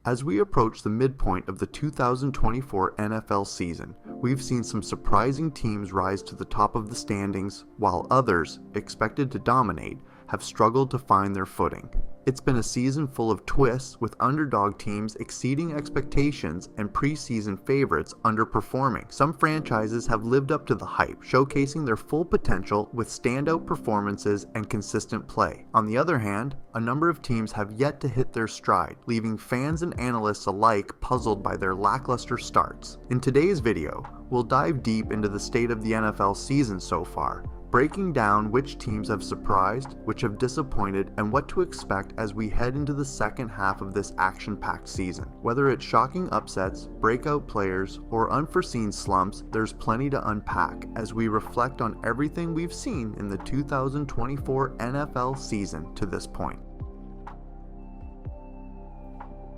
As we approach the midpoint of the 2024 NFL season, we've seen some surprising teams rise to the top of the standings, while others, expected to dominate, have struggled to find their footing. It's been a season full of twists, with underdog teams exceeding expectations and preseason favorites underperforming. Some franchises have lived up to the hype, showcasing their full potential with standout performances and consistent play. On the other hand, a number of teams have yet to hit their stride, leaving fans and analysts alike puzzled by their lackluster starts. In today's video, we'll dive deep into the state of the NFL season so far, breaking down which teams have surprised, which have disappointed, and what to expect as we head into the second half of this action-packed season. Whether it's shocking upsets, breakout players, or unforeseen slumps, there's plenty to unpack as we reflect on everything we've seen in the 2024 NFL season to this point.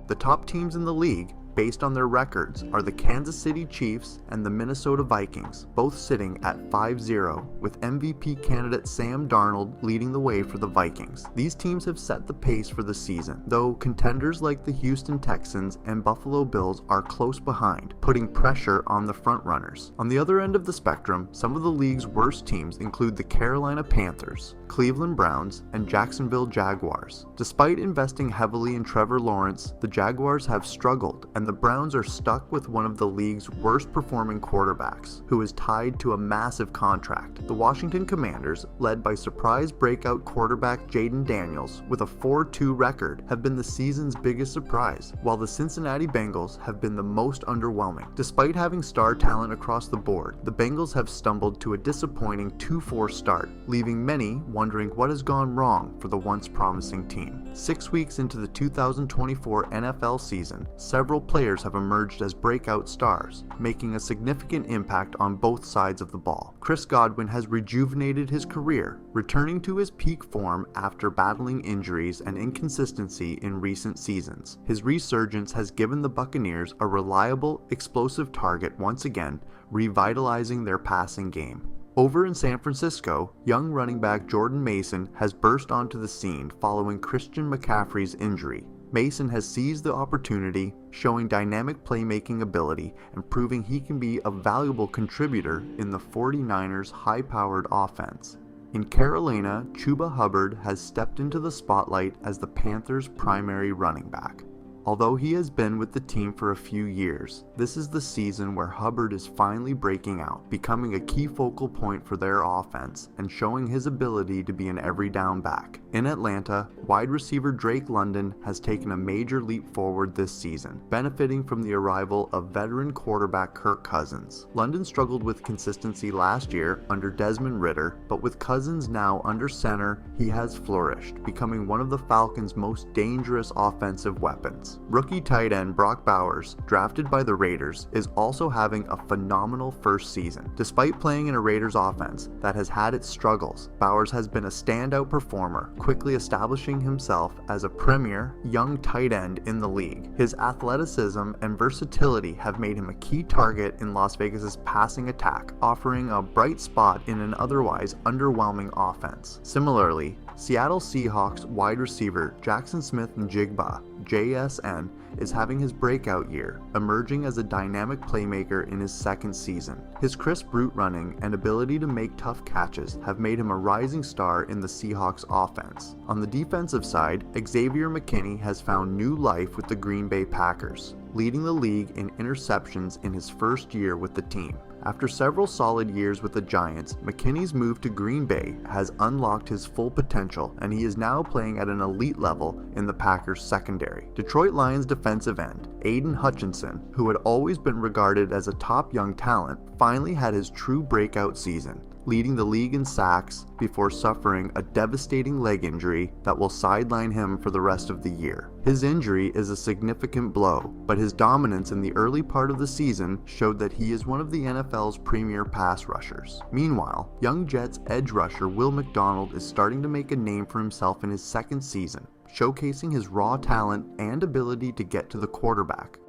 The top teams in the league, based on their records, are the Kansas City Chiefs and the Minnesota Vikings, both sitting at 5-0, with MVP candidate Sam Darnold leading the way for the Vikings. These teams have set the pace for the season, though contenders like the Houston Texans and Buffalo Bills are close behind, putting pressure on the frontrunners. On the other end of the spectrum, some of the league's worst teams include the Carolina Panthers, Cleveland Browns, and Jacksonville Jaguars. Despite investing heavily in Trevor Lawrence, the Jaguars have struggled, and the Browns are stuck with one of the league's worst performing quarterbacks, who is tied to a massive contract. The Washington Commanders, led by surprise breakout quarterback Jayden Daniels with a 4-2 record, have been the season's biggest surprise, while the Cincinnati Bengals have been the most underwhelming. Despite having star talent across the board, the Bengals have stumbled to a disappointing 2-4 start, leaving many wondering what has gone wrong for the once promising team. 6 weeks into the 2024 NFL season, several players have emerged as breakout stars, making a significant impact on both sides of the ball. Chris Godwin has rejuvenated his career, returning to his peak form after battling injuries and inconsistency in recent seasons. His resurgence has given the Buccaneers a reliable, explosive target once again, revitalizing their passing game. Over in San Francisco, young running back Jordan Mason has burst onto the scene following Christian McCaffrey's injury. Mason has seized the opportunity, showing dynamic playmaking ability and proving he can be a valuable contributor in the 49ers' high-powered offense. In Carolina, Chuba Hubbard has stepped into the spotlight as the Panthers' primary running back. Although he has been with the team for a few years, this is the season where Hubbard is finally breaking out, becoming a key focal point for their offense and showing his ability to be an every down back. In Atlanta, wide receiver Drake London has taken a major leap forward this season, benefiting from the arrival of veteran quarterback Kirk Cousins. London struggled with consistency last year under Desmond Ridder, but with Cousins now under center, he has flourished, becoming one of the Falcons' most dangerous offensive weapons. Rookie tight end Brock Bowers, drafted by the Raiders, is also having a phenomenal first season. Despite playing in a Raiders offense that has had its struggles, Bowers has been a standout performer, quickly establishing himself as a premier young tight end in the league. His athleticism and versatility have made him a key target in Las Vegas's passing attack, offering a bright spot in an otherwise underwhelming offense. Similarly, Seattle Seahawks wide receiver Jackson Smith-Njigba, JSN, is having his breakout year, emerging as a dynamic playmaker in his second season. His crisp route running and ability to make tough catches have made him a rising star in the Seahawks offense. On the defensive side, Xavier McKinney has found new life with the Green Bay Packers, leading the league in interceptions in his first year with the team. After several solid years with the Giants, McKinney's move to Green Bay has unlocked his full potential, and he is now playing at an elite level in the Packers' secondary. Detroit Lions defensive end Aiden Hutchinson, who had always been regarded as a top young talent, finally had his true breakout season, leading the league in sacks before suffering a devastating leg injury that will sideline him for the rest of the year. His injury is a significant blow, but his dominance in the early part of the season showed that he is one of the NFL's premier pass rushers. Meanwhile, young Jets edge rusher Will McDonald is starting to make a name for himself in his second season, showcasing his raw talent and ability to get to the quarterback.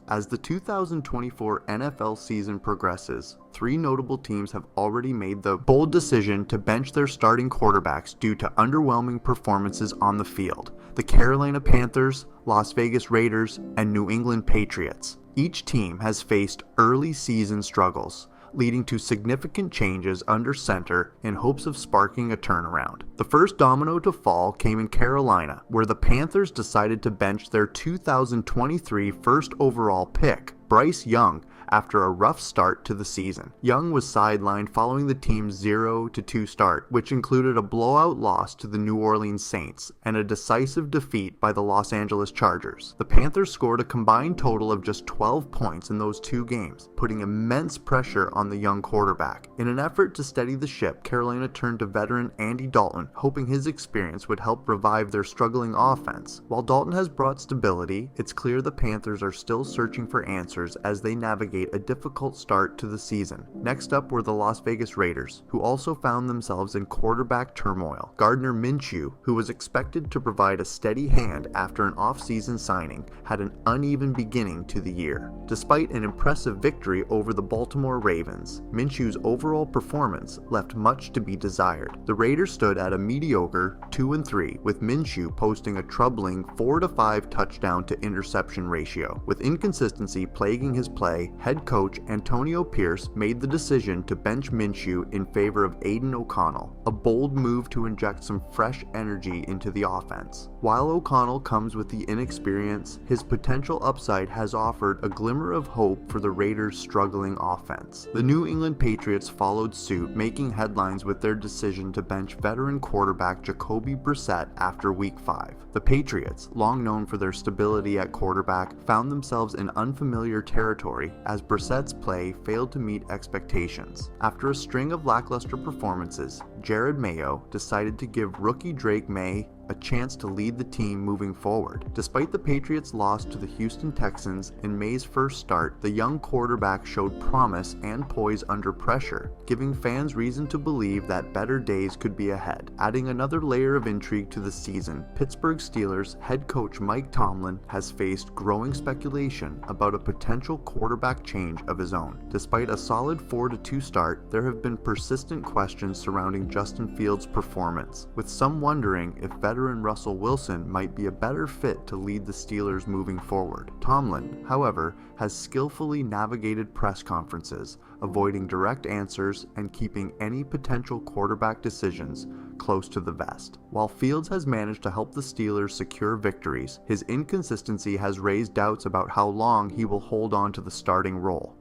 As the 2024 NFL season progresses, three notable teams have already made the bold decision to bench their starting quarterbacks due to underwhelming performances on the field. the Carolina Panthers, Las Vegas Raiders, and New England Patriots. Each team has faced early season struggles, leading to significant changes under center in hopes of sparking a turnaround. The first domino to fall came in Carolina, where the Panthers decided to bench their 2023 first overall pick, Bryce Young, after a rough start to the season. Young was sidelined following the team's 0-2 start, which included a blowout loss to the New Orleans Saints and a decisive defeat by the Los Angeles Chargers. The Panthers scored a combined total of just 12 points in those two games, putting immense pressure on the young quarterback. In an effort to steady the ship, Carolina turned to veteran Andy Dalton, hoping his experience would help revive their struggling offense. While Dalton has brought stability, it's clear the Panthers are still searching for answers as they navigate a difficult start to the season. Next up were the Las Vegas Raiders, who also found themselves in quarterback turmoil. Gardner Minshew, who was expected to provide a steady hand after an off-season signing, had an uneven beginning to the year. Despite an impressive victory over the Baltimore Ravens, Minshew's overall performance left much to be desired. The Raiders stood at a mediocre 2-3, with Minshew posting a troubling 4-5 touchdown to interception ratio. With inconsistency plaguing his play, head coach Antonio Pierce made the decision to bench Minshew in favor of Aiden O'Connell, a bold move to inject some fresh energy into the offense. While O'Connell comes with the inexperience, his potential upside has offered a glimmer of hope for the Raiders' struggling offense. The New England Patriots followed suit, making headlines with their decision to bench veteran quarterback Jacoby Brissett after Week 5. The Patriots, long known for their stability at quarterback, found themselves in unfamiliar territory as Brissett's play failed to meet expectations. After a string of lackluster performances, Jared Mayo decided to give rookie Drake May a chance to lead the team moving forward. Despite the Patriots' loss to the Houston Texans in May's first start, the young quarterback showed promise and poise under pressure, giving fans reason to believe that better days could be ahead. Adding another layer of intrigue to the season, Pittsburgh Steelers head coach Mike Tomlin has faced growing speculation about a potential quarterback change of his own. Despite a solid 4-2 start, there have been persistent questions surrounding Justin Fields' performance, with some wondering if veteran Russell Wilson might be a better fit to lead the Steelers moving forward. Tomlin, however, has skillfully navigated press conferences, avoiding direct answers and keeping any potential quarterback decisions close to the vest. While Fields has managed to help the Steelers secure victories, his inconsistency has raised doubts about how long he will hold on to the starting role.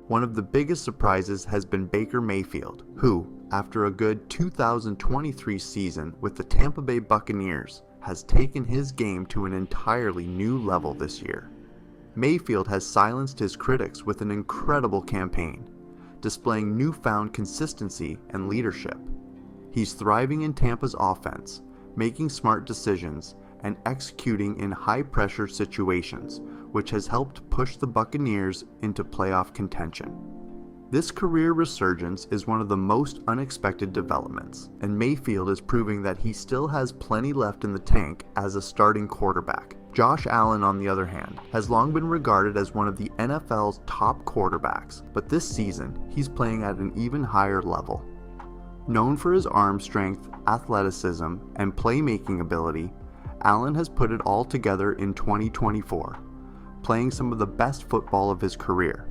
One of the biggest surprises has been Baker Mayfield, who, after a good 2023 season with the Tampa Bay Buccaneers, has taken his game to an entirely new level this year. Mayfield has silenced his critics with an incredible campaign, displaying newfound consistency and leadership. He's thriving in Tampa's offense, making smart decisions, and executing in high-pressure situations, which has helped push the Buccaneers into playoff contention. This career resurgence is one of the most unexpected developments, and Mayfield is proving that he still has plenty left in the tank as a starting quarterback. Josh Allen, on the other hand, has long been regarded as one of the NFL's top quarterbacks, but this season, he's playing at an even higher level. Known for his arm strength, athleticism, and playmaking ability, Allen has put it all together in 2024, playing some of the best football of his career.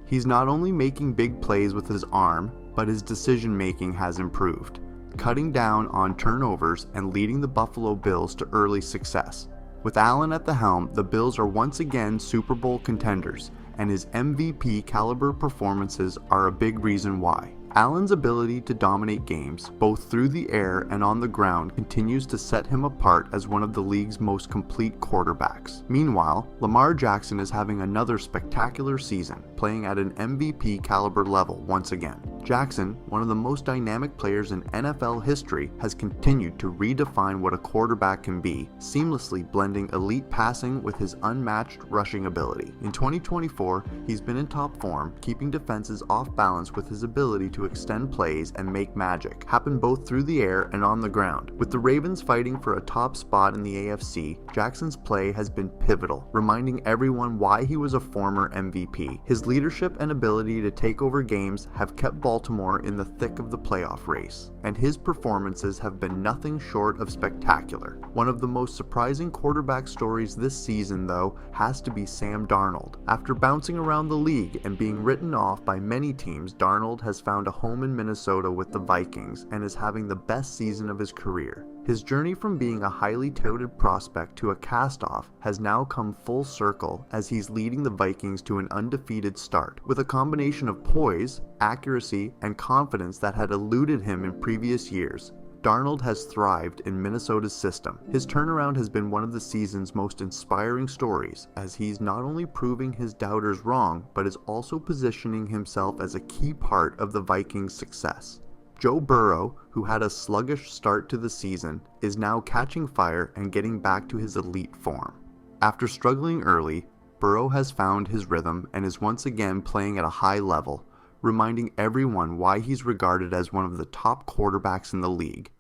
He's not only making big plays with his arm, but his decision-making has improved, cutting down on turnovers and leading the Buffalo Bills to early success. With Allen at the helm, the Bills are once again Super Bowl contenders, and his MVP caliber performances are a big reason why. Allen's ability to dominate games, both through the air and on the ground, continues to set him apart as one of the league's most complete quarterbacks. Meanwhile, Lamar Jackson is having another spectacular season, playing at an MVP caliber level once again. Jackson, one of the most dynamic players in NFL history, has continued to redefine what a quarterback can be, seamlessly blending elite passing with his unmatched rushing ability. In 2024, he's been in top form, keeping defenses off balance with his ability to to extend plays and make magic happen both through the air and on the ground. With the Ravens fighting for a top spot in the AFC, Jackson's play has been pivotal, reminding everyone why he was a former MVP. His leadership and ability to take over games have kept Baltimore in the thick of the playoff race, and his performances have been nothing short of spectacular. One of the most surprising quarterback stories this season, though, has to be Sam Darnold. After bouncing around the league and being written off by many teams, Darnold has found a home in Minnesota with the Vikings and is having the best season of his career. His journey from being a highly touted prospect to a cast-off has now come full circle as he's leading the Vikings to an undefeated start. With a combination of poise, accuracy, and confidence that had eluded him in previous years, Darnold has thrived in Minnesota's system. His turnaround has been one of the season's most inspiring stories, as he's not only proving his doubters wrong, but is also positioning himself as a key part of the Vikings' success. Joe Burrow, who had a sluggish start to the season, is now catching fire and getting back to his elite form. After struggling early, Burrow has found his rhythm and is once again playing at a high level, reminding everyone why he's regarded as one of the top quarterbacks in the league.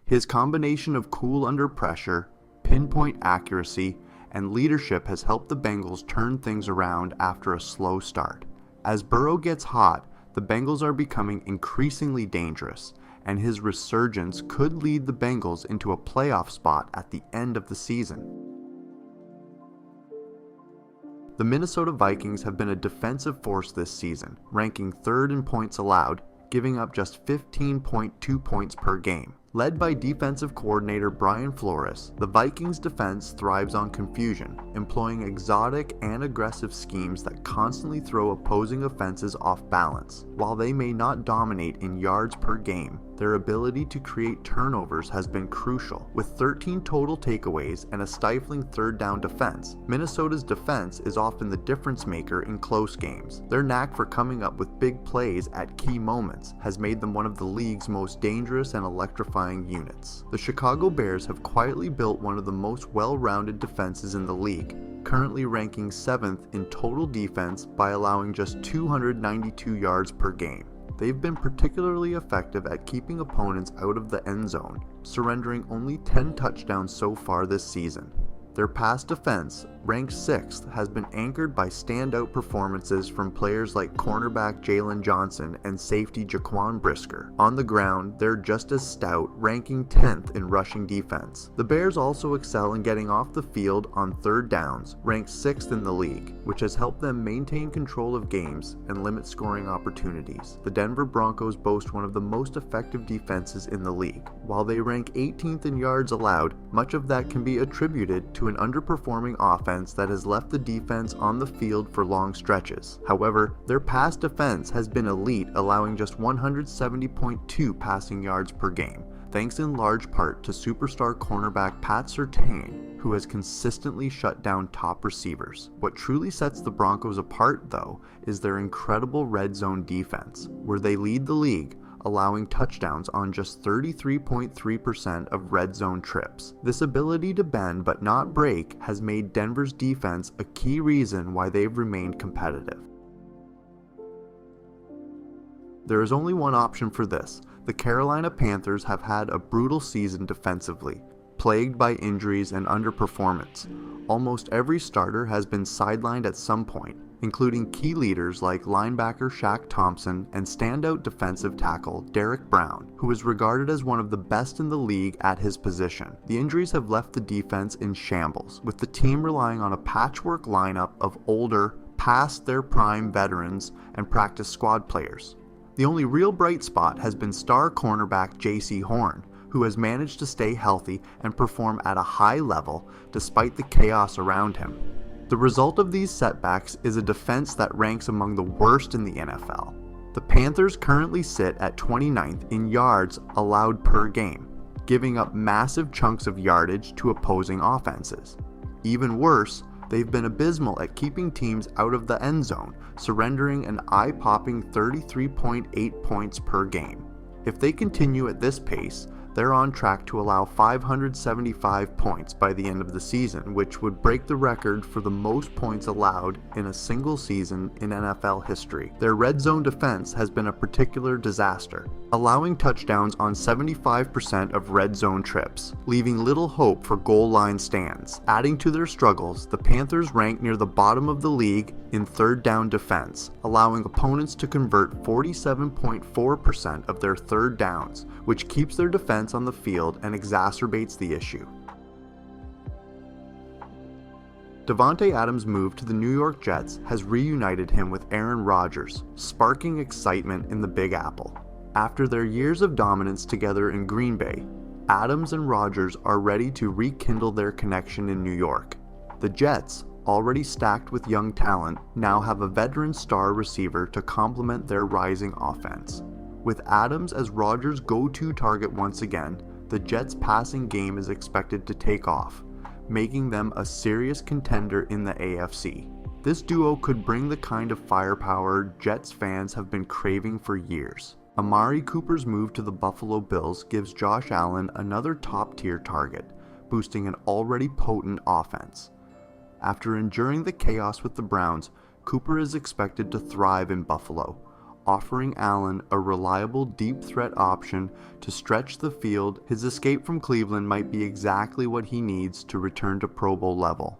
His combination of cool under pressure, pinpoint accuracy, and leadership has helped the Bengals turn things around after a slow start. As Burrow gets hot, the Bengals are becoming increasingly dangerous, and his resurgence could lead the Bengals into a playoff spot at the end of the season. The Minnesota Vikings have been a defensive force this season, ranking third in points allowed, giving up just 15.2 points per game. Led by defensive coordinator Brian Flores, the Vikings' defense thrives on confusion, employing exotic and aggressive schemes that constantly throw opposing offenses off balance. While they may not dominate in yards per game, their ability to create turnovers has been crucial. With 13 total takeaways and a stifling third down defense, Minnesota's defense is often the difference maker in close games. Their knack for coming up with big plays at key moments has made them one of the league's most dangerous and electrifying units. The Chicago Bears have quietly built one of the most well-rounded defenses in the league, currently ranking 7th in total defense by allowing just 292 yards per game. They've been particularly effective at keeping opponents out of the end zone, surrendering only 10 touchdowns so far this season. Their pass defense, ranked 6th, has been anchored by standout performances from players like cornerback Jalen Johnson and safety Jaquan Brisker. On the ground, they're just as stout, ranking 10th in rushing defense. The Bears also excel in getting off the field on third downs, ranked 6th in the league, which has helped them maintain control of games and limit scoring opportunities. The Denver Broncos boast one of the most effective defenses in the league. While they rank 18th in yards allowed, much of that can be attributed to an underperforming offense that has left the defense on the field for long stretches. However, their pass defense has been elite, allowing just 170.2 passing yards per game, thanks in large part to superstar cornerback Pat Surtain, who has consistently shut down top receivers. What truly sets the Broncos apart, though, is their incredible red zone defense, where they lead the league, allowing touchdowns on just 33.3% of red zone trips. This ability to bend but not break has made Denver's defense a key reason why they've remained competitive. There is only one option for this. The Carolina Panthers have had a brutal season defensively, plagued by injuries and underperformance. Almost every starter has been sidelined at some point, including key leaders like linebacker Shaq Thompson and standout defensive tackle Derek Brown, who is regarded as one of the best in the league at his position. The injuries have left the defense in shambles, with the team relying on a patchwork lineup of older, past their prime veterans and practice squad players. The only real bright spot has been star cornerback J.C. Horn, who has managed to stay healthy and perform at a high level despite the chaos around him. The result of these setbacks is a defense that ranks among the worst in the NFL. The Panthers currently sit at 29th in yards allowed per game, giving up massive chunks of yardage to opposing offenses. Even worse, they've been abysmal at keeping teams out of the end zone, surrendering an eye-popping 33.8 points per game. If they continue at this pace, They're on track to allow 575 points by the end of the season, which would break the record for the most points allowed in a single season in NFL history. Their red zone defense has been a particular disaster, allowing touchdowns on 75% of red zone trips, leaving little hope for goal line stands. Adding to their struggles, the Panthers rank near the bottom of the league in third down defense, allowing opponents to convert 47.4% of their third downs, which keeps their defense on the field and exacerbates the issue. Davante Adams' move to the New York Jets has reunited him with Aaron Rodgers, sparking excitement in the Big Apple. After their years of dominance together in Green Bay, Adams and Rodgers are ready to rekindle their connection in New York. The Jets, already stacked with young talent, now have a veteran star receiver to complement their rising offense. With Adams as Rodgers' go-to target once again, the Jets' passing game is expected to take off, making them a serious contender in the AFC. This duo could bring the kind of firepower Jets fans have been craving for years. Amari Cooper's move to the Buffalo Bills gives Josh Allen another top-tier target, boosting an already potent offense. After enduring the chaos with the Browns, Cooper is expected to thrive in Buffalo, offering Allen a reliable deep threat option to stretch the field. His escape from Cleveland might be exactly what he needs to return to Pro Bowl level.